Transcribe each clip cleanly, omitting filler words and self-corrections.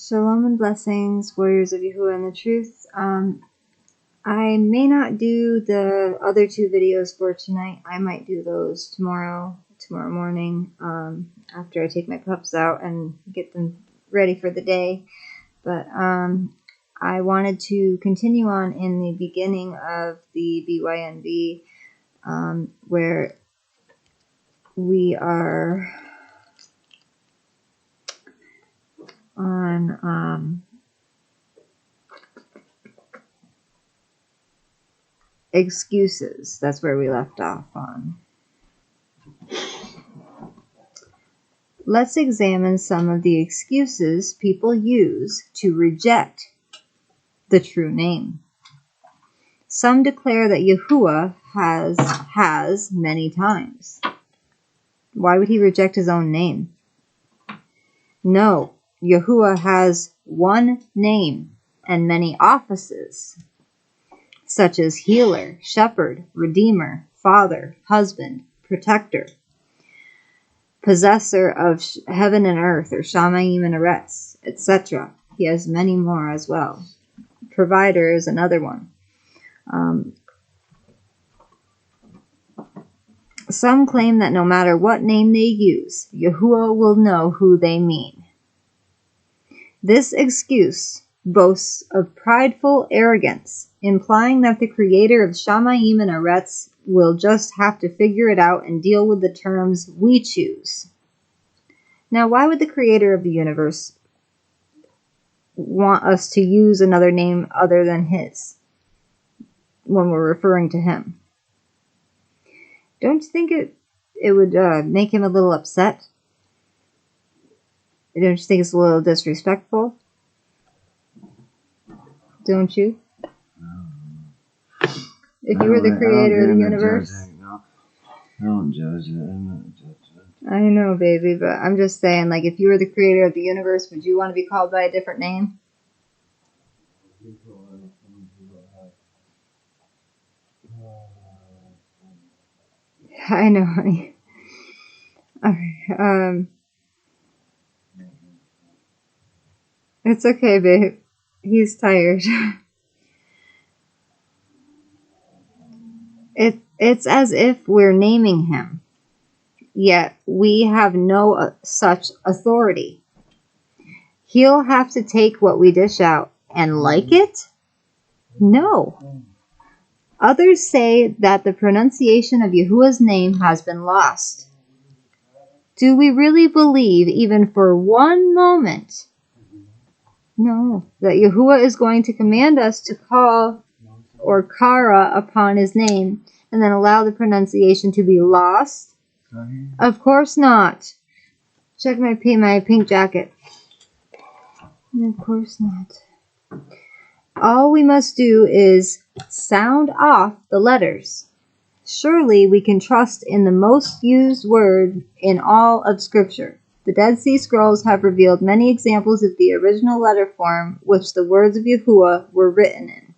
Shalom and blessings, warriors of Yahuah and the truth. I may not do the other two videos for tonight. I might do those tomorrow morning, after I take my pups out and get them ready for the day. But I wanted to continue on in the beginning of the BYNV, where we are on excuses. That's where we left off on. Let's examine some of the excuses people use to reject the true name. Some declare that Yahuah has many times. Why would he reject his own name? No, Yahuah has one name and many offices, such as healer, shepherd, redeemer, father, husband, protector, possessor of heaven and earth, or Shamayim and Eretz, etc. He has many more as well. Provider is another one. Some claim that no matter what name they use, Yahuah will know who they mean. This excuse boasts of prideful arrogance, implying that the creator of Shamayim and Eretz will just have to figure it out and deal with the terms we choose. Now, why would the creator of the universe want us to use another name other than his when we're referring to him? Don't you think it would make him a little upset? Don't you think it's a little disrespectful? Don't you? If you were the creator of the universe. I don't judge it. I'm not judging it. I know, baby, but I'm just saying, like, if you were the creator of the universe, would you want to be called by a different name? I know, honey. Okay, it's okay, babe. He's tired. It's as if we're naming him, yet we have no such authority. He'll have to take what we dish out and like it? No. Others say that the pronunciation of Yahuah's name has been lost. Do we really believe, even for one moment, no, that Yahuah is going to command us to call or kara upon his name and then allow the pronunciation to be lost? Of course not. Check my pink jacket. Of course not. All we must do is sound off the letters. Surely we can trust in the most used word in all of Scripture. The Dead Sea Scrolls have revealed many examples of the original letter form which the words of Yahuah were written in.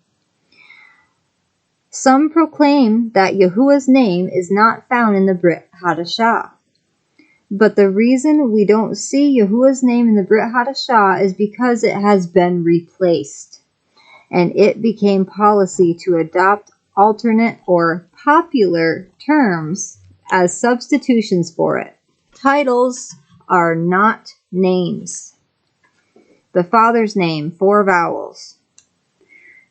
Some proclaim that Yahuah's name is not found in the Brit Hadashah. But the reason we don't see Yahuah's name in the Brit Hadashah is because it has been replaced, and it became policy to adopt alternate or popular terms as substitutions for it. Titles are not names. The Father's name, 4 vowels.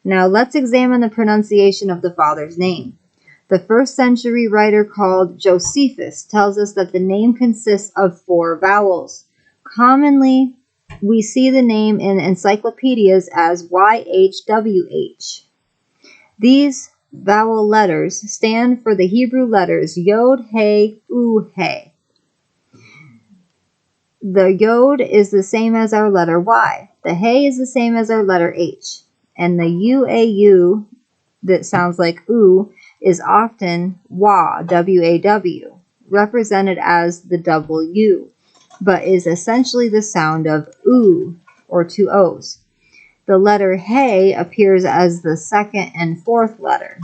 Now let's examine the pronunciation of the Father's name. The 1st century writer called Josephus tells us that the name consists of 4 vowels. Commonly, we see the name in encyclopedias as YHWH. These vowel letters stand for the Hebrew letters Yod, He, U, He. The Yod is the same as our letter Y. The He is the same as our letter H. And the UAU, that sounds like U, is often Wa, W-A-W, represented as the W, but is essentially the sound of U, or 2 O's. The letter He appears as the 2nd and 4th letter.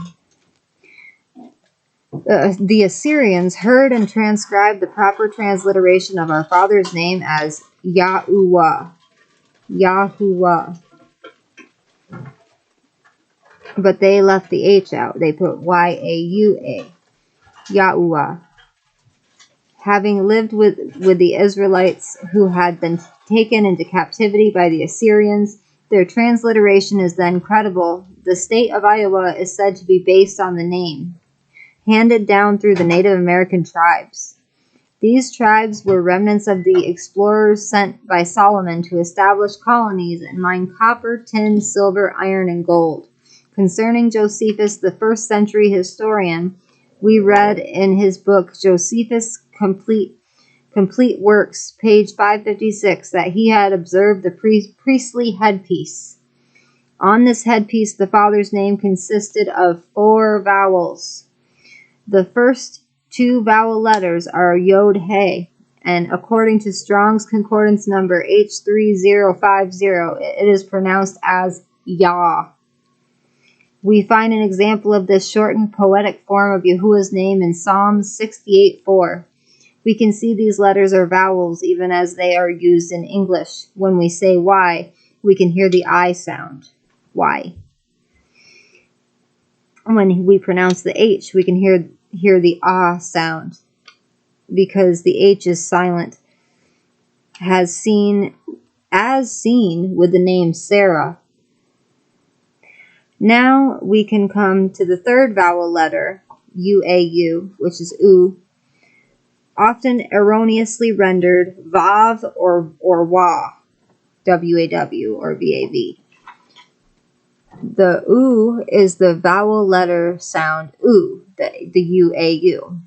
The Assyrians heard and transcribed the proper transliteration of our Father's name as Yahuah. Yahuah. But they left the H out. They put Y-A-U-A. Yahuah. Having lived with the Israelites who had been taken into captivity by the Assyrians, their transliteration is then credible. The state of Iowa is said to be based on the name, handed down through the Native American tribes. These tribes were remnants of the explorers sent by Solomon to establish colonies and mine copper, tin, silver, iron, and gold. Concerning Josephus, the first century historian, we read in his book Josephus' Complete Works, page 556, that he had observed the priestly headpiece. On this headpiece, the father's name consisted of 4 vowels. The first 2 vowel letters are Yod-He, and according to Strong's Concordance number H3050, it is pronounced as Yah. We find an example of this shortened poetic form of Yahuah's name in Psalm 68:4. We can see these letters are vowels even as they are used in English. When we say Y, we can hear the I sound. Y. When we pronounce the H, we can hear the ah sound because the H is silent. As seen with the name Sarah. Now we can come to the third vowel letter, U-A-U, which is U, often erroneously rendered Vav or Wah, W-A-W or V-A-V. The U is the vowel letter sound U, the U-A-U.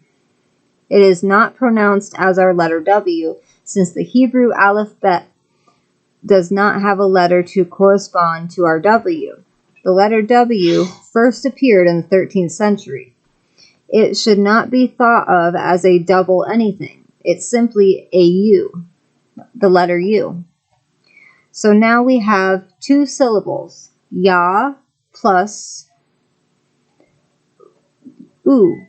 It is not pronounced as our letter W, since the Hebrew alphabet does not have a letter to correspond to our W. The letter W first appeared in the 13th century. It should not be thought of as a double anything. It's simply a U, the letter U. So now we have 2 syllables, Yah plus U,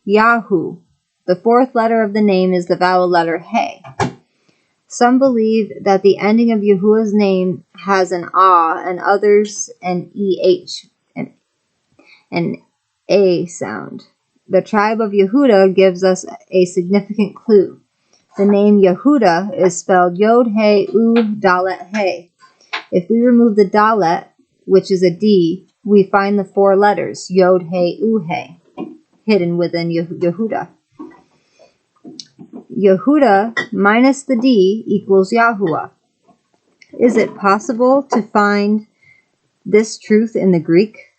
Yahu. The 4th letter of the name is the vowel letter He. Some believe that the ending of Yahuah's name has an ah and others an EH, an A sound. The tribe of Yehudah gives us a significant clue. The name Yehudah is spelled Yod-He-U-Dalet-He. If we remove the Dalet, which is a D, we find the 4 letters Yod-He-U-He hidden within Yehudah. Yehudah minus the D equals Yahuah. Is it possible to find this truth in the Greek?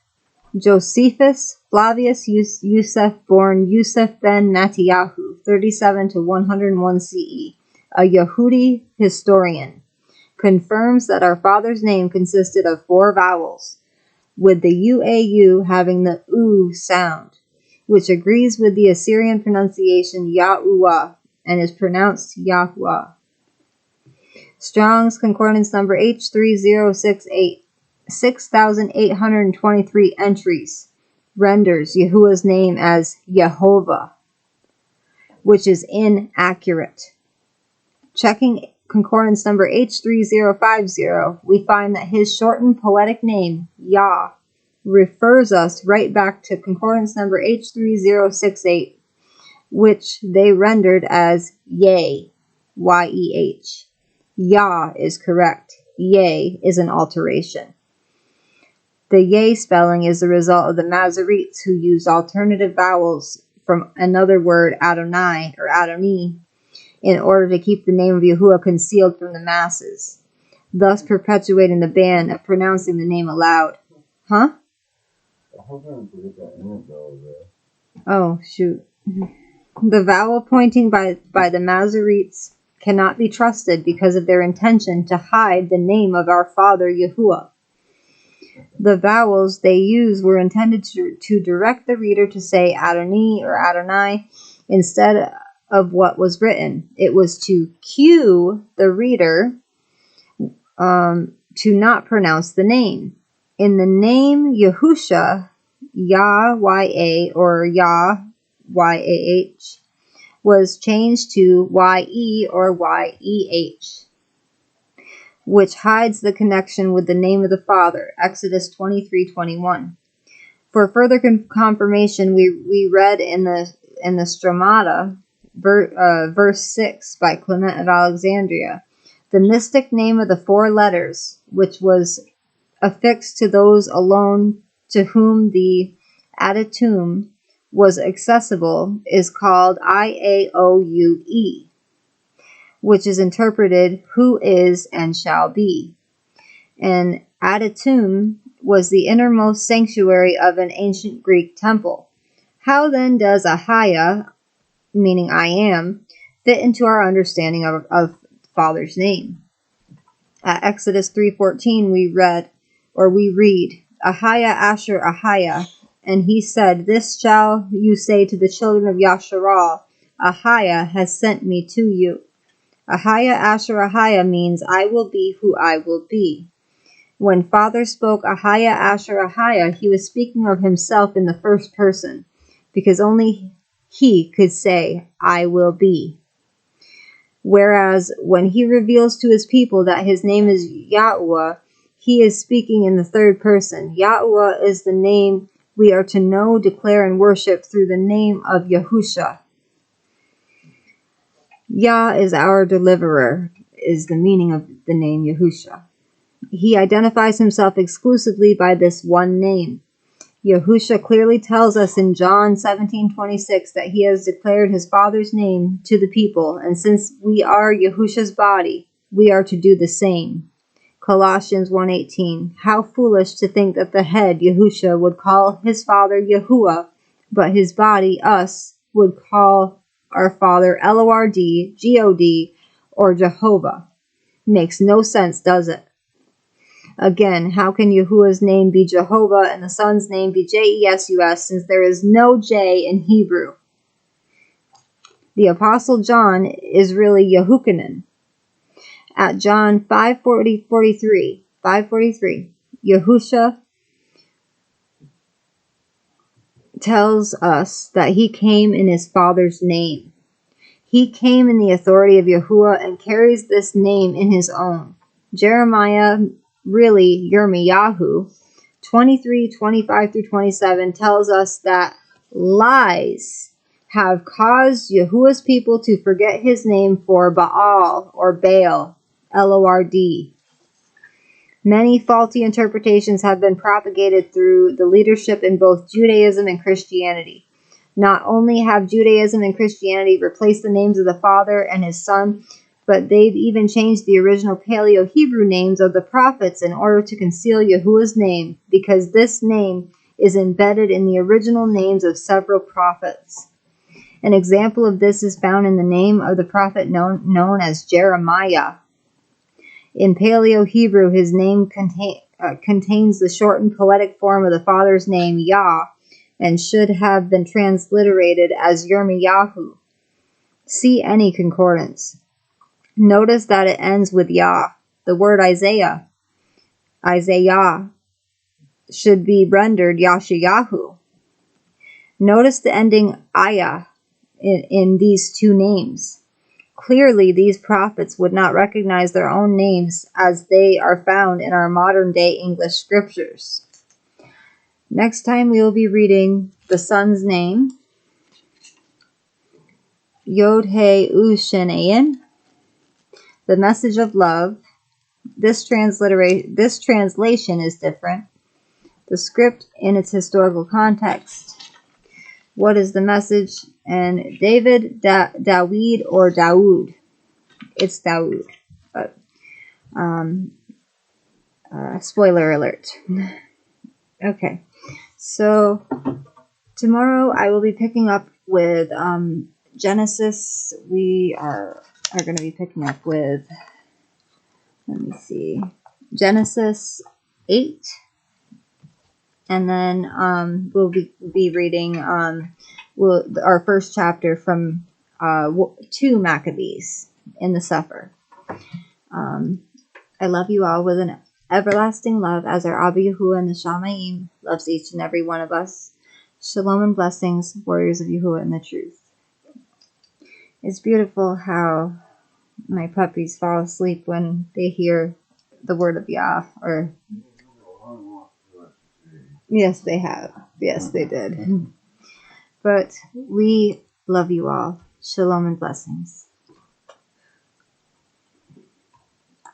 Josephus Flavius Yusef, born Yusef ben Natiyahu, 37 to 101 CE, a Yehudi historian, confirms that our father's name consisted of 4 vowels, with the UAU having the U sound, which agrees with the Assyrian pronunciation Yahuah and is pronounced Yahuah. Strong's Concordance number H3068, 6,823 entries, renders Yahuah's name as Yehovah, which is inaccurate. Checking Concordance number H3050, we find that his shortened poetic name, Yah, refers us right back to Concordance number H3068, which they rendered as Yeh, Y-E-H. Yah is correct. Yeh is an alteration. The Yeh spelling is the result of the Masoretes who used alternative vowels from another word, Adonai or Adoni, in order to keep the name of Yahuah concealed from the masses, thus perpetuating the ban of pronouncing the name aloud. Huh? Oh, shoot. The vowel pointing by the Masoretes cannot be trusted because of their intention to hide the name of our father Yahuah. The vowels they used were intended to direct the reader to say Adoni or Adonai instead of what was written. It was to cue the reader to not pronounce the name. In the name Yahusha, Yah, Y-A, or Yah, Y-A-H, was changed to Y-E or Y-E-H. which hides the connection with the name of the Father, Exodus 23:21. For further confirmation, we read in the Stramata, verse 6 by Clement of Alexandria, the mystic name of the 4 letters, which was affixed to those alone to whom the adytum was accessible, is called Iaoue, which is interpreted who is and shall be. And adytum was the innermost sanctuary of an ancient Greek temple. How then does Yahuah, meaning I am, fit into our understanding of Father's name? At Exodus 3:14 we read, Yahuah Asher Yahuah, and he said, this shall you say to the children of Yasharal, Yahuah has sent me to you. Yahuah Asher Yahuah means I will be who I will be. When Father spoke Yahuah Asher Yahuah, he was speaking of himself in the first person, because only he could say, I will be. Whereas when he reveals to his people that his name is Yahuah, he is speaking in the third person. Yahuah is the name we are to know, declare, and worship through the name of Yahusha. Yah is our deliverer, is the meaning of the name Yahusha. He identifies himself exclusively by this one name. Yahusha clearly tells us in John 17:26 that he has declared his Father's name to the people, and since we are Yahusha's body, we are to do the same. Colossians 1:18. How foolish to think that the head, Yahusha, would call his father Yahuah, but his body, us, would call our father Lord, God, or Jehovah. Makes no sense, does it? Again, how can Yahuwah's name be Jehovah and the Son's name be Jesus, since there is no J in Hebrew? The Apostle John is really Yehukanan. At John 5:43, Yahusha tells us that he came in his Father's name. He came in the authority of Yahuah and carries this name in his own. Jeremiah, really Yirmiyahu, 23:25-27 tells us that lies have caused Yahuwah's people to forget his name for Baal or Baal, Lord. Many faulty interpretations have been propagated through the leadership in both Judaism and Christianity. Not only have Judaism and Christianity replaced the names of the Father and his Son, but they've even changed the original Paleo-Hebrew names of the prophets in order to conceal Yahuwah's name, because this name is embedded in the original names of several prophets. An example of this is found in the name of the prophet known as Jeremiah. In Paleo-Hebrew, his name contains the shortened poetic form of the Father's name, Yah, and should have been transliterated as Yirmiyahu. See any concordance. Notice that it ends with Yah. The word Isaiah, should be rendered Yashayahu. Notice the ending Ayah in these two names. Clearly, these prophets would not recognize their own names as they are found in our modern-day English scriptures. Next time we will be reading the Son's name, Yod-He-U-Shin-Ayin, the message of love. This translation is different. The script in its historical context. What is the message? And David, Dawid, or Dawood. It's Dawood. But, spoiler alert. Okay. So, tomorrow I will be picking up with Genesis. We are going to be picking up with, let me see, Genesis 8. And then we'll be reading our first chapter from 2 Maccabees in the Sefer. I love you all with an everlasting love, as our Abba Yahuwah and the Shamayim loves each and every one of us. Shalom and blessings, warriors of Yahuwah and the truth. It's beautiful how my puppies fall asleep when they hear the word of Yah. Or yes, they have. Yes, they did. But we love you all. Shalom and blessings.